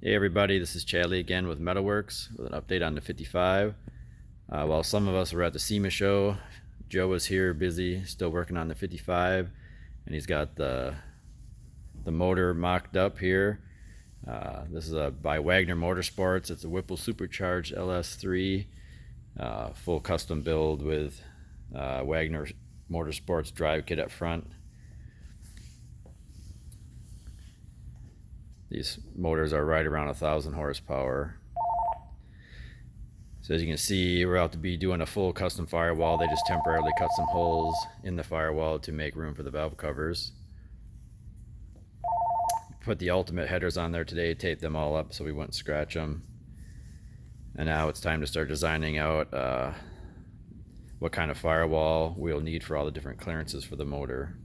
Hey everybody, this is Chadley again with Metalworks with an update on the 55. While some of us were at the SEMA show, Joe was here busy still working on the 55, and he's got the motor mocked up here. This is by Wegner Motorsports. It's a Whipple Supercharged LS3, full custom build with Wegner Motorsports drive kit up front. These motors are right around 1,000 horsepower. So as you can see, we're out to be doing a full custom firewall. They just temporarily cut some holes in the firewall to make room for the valve covers. Put the ultimate headers on there today, taped them all up so we wouldn't scratch them. And now it's time to start designing out what kind of firewall we'll need for all the different clearances for the motor.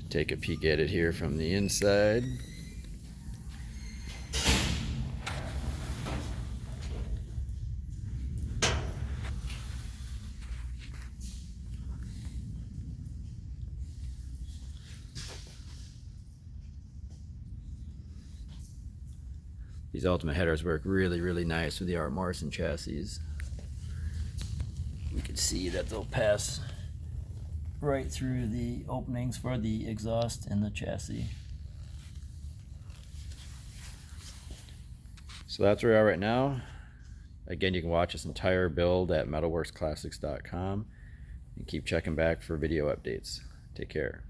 Take a peek at it here from the inside. These ultimate headers work really nice with the Art Morrison chassis. We can see that they'll pass right through the openings for the exhaust and the chassis. So that's where we are right now. Again, you can watch this entire build at metalworksclassics.com and keep checking back for video updates. Take care.